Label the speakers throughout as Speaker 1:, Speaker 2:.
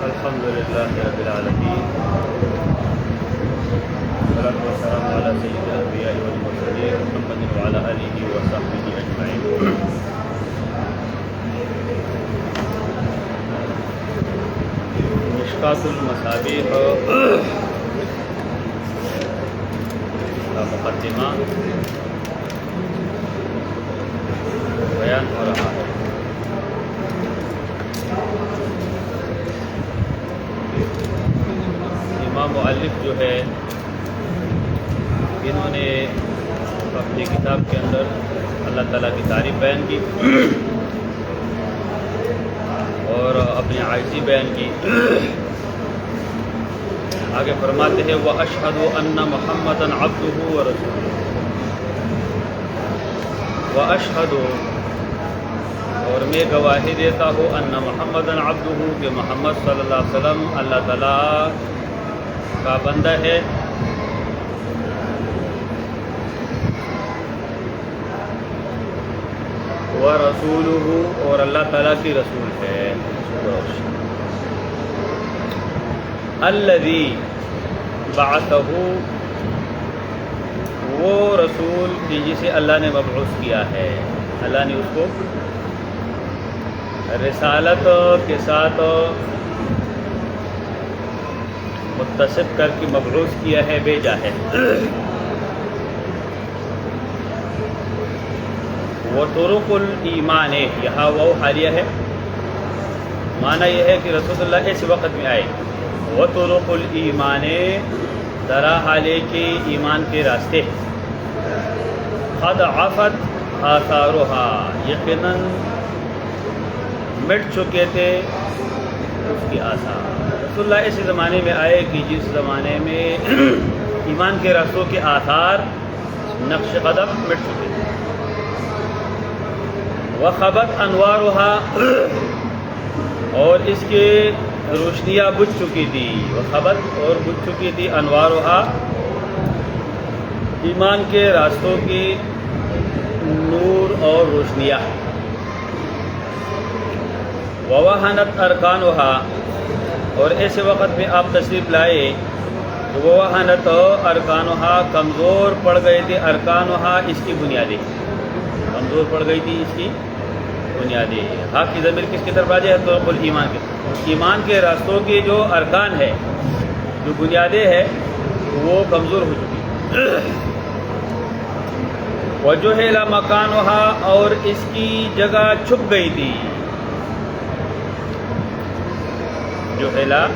Speaker 1: الحمدللہ رب العالمین والصلاة والسلام علی سید الانبیاء والمرسلین محمد وعلی آلہ وصحبہ اجمعین۔ مشکاۃ المصابیح کا مقدمہ بیان ہو رہا ہے۔ امام مؤلف جو ہے انہوں نے اپنی کتاب کے اندر اللہ تعالیٰ کی تعریف بیان کی اور اپنی عاجزی بیان کی۔ آگے فرماتے ہیں وَأَشْهَدُ أَنَّ مُحَمَّدًا عَبْدُهُ وَرَسُولُهُ۔ وَأَشْهَدُ اور میں گواہی دیتا ہوں أَنَّ مُحَمَّدًا عَبْدُهُ کہ محمد صلی اللہ علیہ وسلم اللہ تعالیٰ کا بندہ ہے وَرَسُولُهُ اور اللہ تعالیٰ کی رسول ہے۔ الذی بعثہ وہ رسول کہ جسے اللہ نے مبعوث کیا ہے، اللہ نے اس کو رسالت کے ساتھ متصف کر کے مبعوث کیا ہے، بھیجا ہے۔ وطرق الایمان یہاں وہ حالیہ ہے، معنی یہ ہے کہ رسول اللہ اس وقت میں آئے۔ وطرق الایمان درا حالے کے ایمان کے راستے، قد عفت آثارها یقیناً مٹ چکے تھے اس کے آثار۔ رسول اللہ اس زمانے میں آئے کہ جس زمانے میں ایمان کے راستوں کے آثار نقش قدم مٹ چکے تھے۔ وخبت انوارها اور اس کے روشنیاں بجھ چکی تھی۔ وخبت اور بجھ چکی تھی انوارها ایمان کے راستوں کی نور اور روشنیاں۔ ووہنت ارکانها اور ایسے وقت میں آپ تشریف لائے کہ ووہنت ارکانها کمزور پڑ گئے تھے، ارکانها اس کی بنیادیں کمزور پڑ گئی تھی، اس کی بنیادیں۔ حق کی ضمیر کس کی طرف راجع ہے؟ طرق الایمان کے، ایمان کے راستوں کے جو ارکان ہے، جو بنیادیں ہے، وہ کمزور ہو چکی۔ وجہل مکانها اور اس کی جگہ چھپ گئی تھی۔ جہلا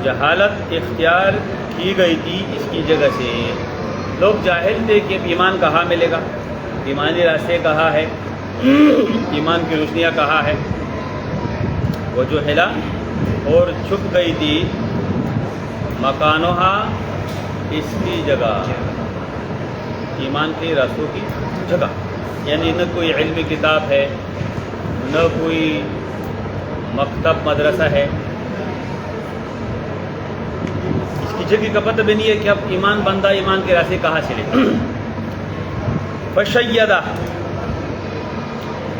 Speaker 1: جہالت اختیار کی گئی تھی اس کی جگہ سے۔ لوگ جاہل تھے کہ ایمان کہاں ملے گا، ایمانی راستے کہاں ہے، ایمان کی روشنیاں کہاں ہے۔ وہ جہلا اور چھپ گئی تھی مکانها اس کی جگہ، ایمان کے راستوں کی جگہ، یعنی نہ کوئی علمی کتاب ہے، نہ کوئی مکتب مدرسہ ہے، اس کی جگہ کا پتہ بھی نہیں ہے کہ اب ایمان بندہ ایمان کے راستے کہاں سے لے۔ فشیدہ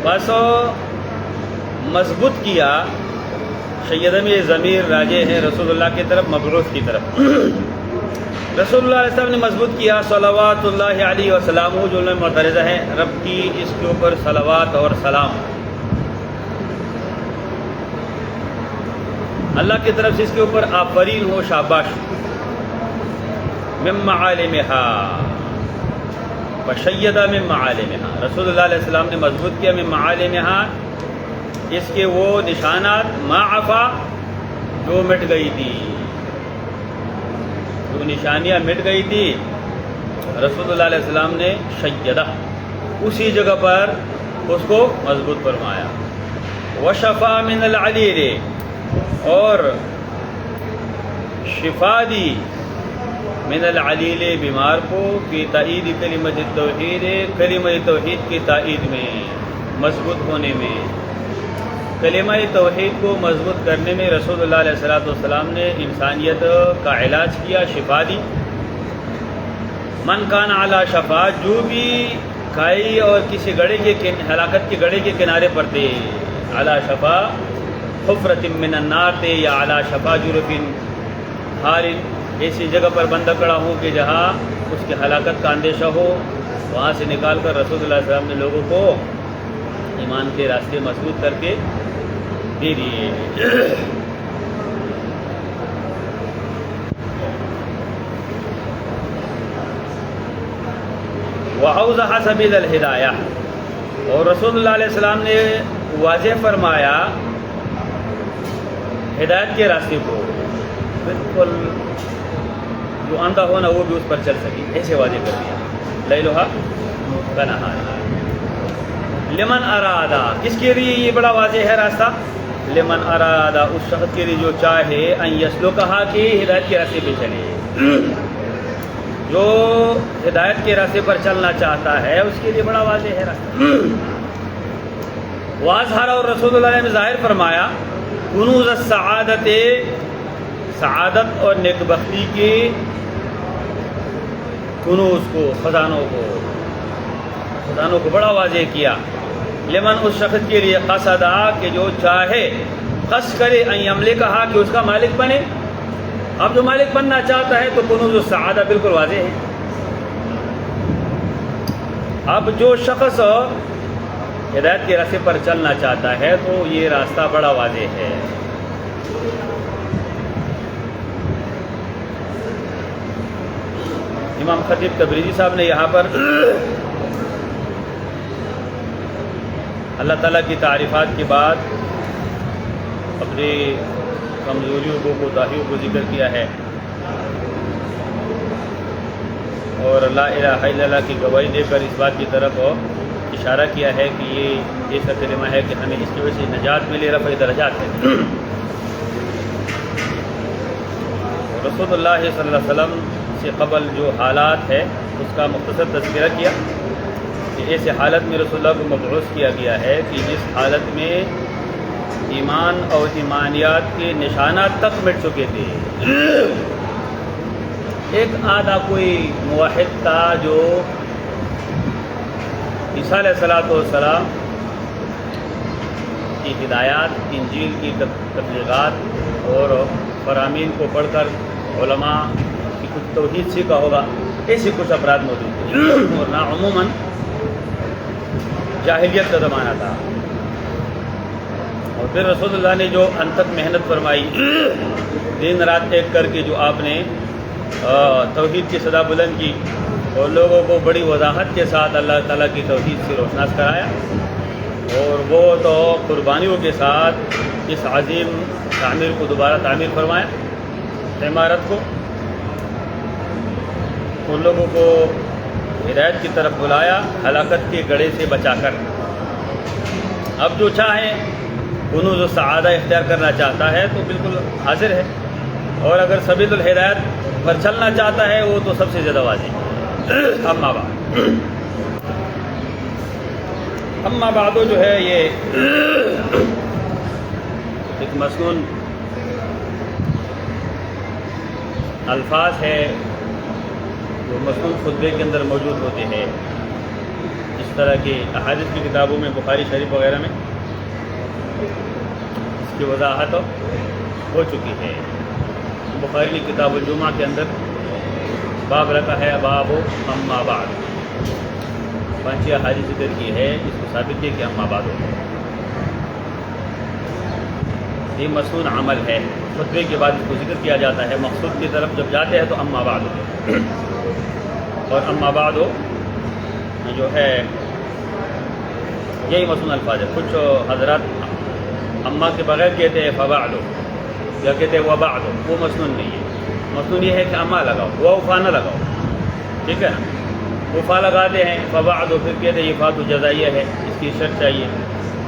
Speaker 1: بس مضبوط کیا، شیدہ میں ضمیر راجع ہے رسول اللہ کی طرف، مبعوث کی طرف۔ رسول اللہ علیہ وسلم نے مضبوط کیا، صلوات اللہ علیہ وسلم جو معترضہ ہے رب کی اس کے اوپر صلوات اور سلام، اللہ کی طرف سے اس کے اوپر آفرین ہو، شاباش۔ من معالمہا فشیدہ من معالمہا رسول اللہ علیہ السلام نے مضبوط کیا، من معالمہا اس کے وہ نشانات، ما عفا جو مٹ گئی تھی، جو نشانیاں مٹ گئی تھی، رسول اللہ علیہ السلام نے شیدہ اسی جگہ پر اس کو مضبوط فرمایا۔ وشفا من العلیل اور شفا دی من العلیل بیمار کو فی تائید کلمۃ التوحید کلمہ توحید کی تائید میں مضبوط ہونے میں کلمہ توحید کو مضبوط کرنے میں رسول اللہ علیہ السلام نے انسانیت کا علاج کیا شفا دی من کان علی شفا جو بھی کھائی اور کسی گڑھے کے ہلاکت کے گڑھے کے کنارے پر تھے علی شفا حفرۃ من النار تھے یا علی شفا جرف ہار ایسی جگہ پر بندہ کڑا ہوں کہ جہاں اس کی ہلاکت کا اندیشہ ہو وہاں سے نکال کر رسول اللہ علیہ وسلم نے لوگوں کو ایمان کے راستے مضبوط کر کے دے دیے وَأَوْضَحَ سَبِيلَ الْهِدَایَةِ اور رسول اللہ علیہ السلام نے واضح فرمایا ہدایت کے راستے کو بالکل جو اندھا ہونا وہ بھی اس پر چل سکے ایسے واضح کر دیا لیلھا کَنَہارِھا لمن ارادہ کس کے لیے یہ بڑا واضح ہے راستہ لمن ارادہ اس شخص کے لیے جو چاہے ان یسلکھا کہ ہدایت کے راستے پہ چلے جو ہدایت کے راستے پر چلنا چاہتا ہے اس کے لیے بڑا واضح ہے راستہ واظہر اور رسول اللہ نے ظاہر فرمایا کنوز السعادت سعادت اور نیکبختی کے کنوز کو خزانوں کو بڑا واضح کیا لمن اس شخص کے لیے قصدا کہ جو چاہے قصد کرے ان یملکھا کہ اس کا مالک بنے اب جو مالک بننا چاہتا ہے تو کنوز السعادہ بالکل واضح ہے اب جو شخص ہدایت کے راستے پر چلنا چاہتا ہے تو یہ راستہ بڑا واضح ہے امام خطیب تبریزی صاحب نے یہاں پر اللہ تعالیٰ کی تعریفات کے بعد اپنی کمزوریوں کو کوتاہیوں کو ذکر کیا ہے اور لا الہ الا اللہ کی گواہی دے کر اس بات کی طرف اشارہ کیا ہے کہ یہ ایسا کلمہ ہے کہ ہمیں اس کی وجہ سے نجات ملے رفع درجات ہے رسول اللہ صلی اللہ علیہ وسلم سے قبل جو حالات ہے اس کا مختصر تذکرہ کیا کہ ایسے حالت میں رسول اللہ کو مبعوث کیا گیا ہے کہ جس حالت میں ایمان اور ایمانیات کے نشانات تک مٹ چکے تھے ایک آدھا کوئی موحد تھا جو عیسیٰ علیہ السلام کی ہدایات انجیل کی تبلیغات اور فرامین کو پڑھ کر علماء کی کچھ توحید سیکھا ہوگا ایسے کچھ افراد موجود تھے اور نہ عموماً جاہلیت کا زمانہ تھا اور پھر رسول اللہ نے جو ان تک محنت فرمائی دن رات ایک کر کے جو آپ نے توحید کی صدا بلند کی اور لوگوں کو بڑی وضاحت کے ساتھ اللہ تعالیٰ کی توحید سے روشناس کرایا اور وہ تو قربانیوں کے ساتھ اس عظیم تعمیر کو دوبارہ تعمیر فرمایا عمارت کو ان لوگوں کو ہدایت کی طرف بلایا ہلاکت کے گڑھے سے بچا کر اب جو چاہے کنوز السعادہ اختیار کرنا چاہتا ہے تو بالکل حاضر ہے اور اگر سبیل الہدایت پر چلنا چاہتا ہے وہ تو سب سے زیادہ واضح ہے اما بعد جو ہے یہ ایک مسنون الفاظ ہے جو مسنون خطبے کے اندر موجود ہوتے ہیں اس طرح کی احادیث کی کتابوں میں بخاری شریف وغیرہ میں اس کی وضاحت ہو چکی ہے بخاری کی کتاب الجمعہ کے اندر باب رکھا ہے باب اما بعد 5 احادیث ذکر کی ہے اس کو ثابت ہے کہ اما بعد یہ مسنون عمل ہے خطبے کے بعد اس کو ذکر کیا جاتا ہے مقصود کی طرف جب جاتے ہیں تو اما بعد اور اما بعد جو ہے یہی مسنون الفاظ ہے کچھ حضرات اما کے بغیر کہتے ہیں فبعد یا کہتے ہیں وبعد وہ مسنون نہیں ہے مسنون یہ ہے کہ اما لگاؤ وفا نہ لگاؤ ٹھیک ہے نا وفا لگاتے ہیں فبعد پھر کہتے ہیں یہ فاتو جزائیہ ہے اس کی شرط چاہیے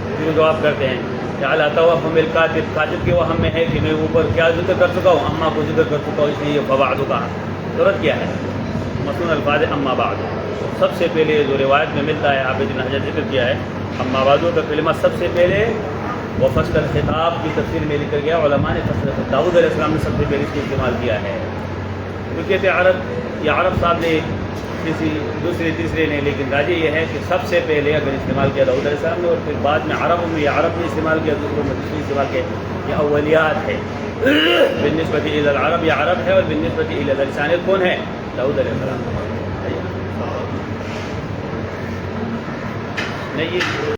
Speaker 1: پھر جواب کرتے ہیں جعل توهم الکاتب، کاتب کے وہم میں ہے کہ میں اوپر کیا ذکر کر چکا ہوں، اما کو ذکر کر چکا ہوں، اس لیے یہ فبعد کہا. ضرورت کیا ہے؟ مصنون الفاظ اما بعد. سب سے پہلے جو روایت میں ملتا ہے، حافظ ابن حجر ذکر کیا ہے، اما بعد کا کلمہ سب سے پہلے وہ فصل الخطاب کی تفسیر میں لکھ گیا. علماء نے فصل داؤد علیہ السلام نے سب سے پہلے اس کو استعمال کیا ہے. کیونکہ یہ عرب صاحب نے کسی دوسرے تیسرے نے، لیکن راجی یہ ہے کہ سب سے پہلے اگر استعمال کیا داؤد علیہ السلام نے، اور پھر بعد میں عربوں میں یہ عرب نے استعمال کیا، دوسروں میں دوسری استعمال کیا. یہ اولیات ہے. بالنسبت الی العرب یہ عرب ہے، اور بالنسبت الی الانسان کون ہے؟ داؤد علیہ السلام. نہیں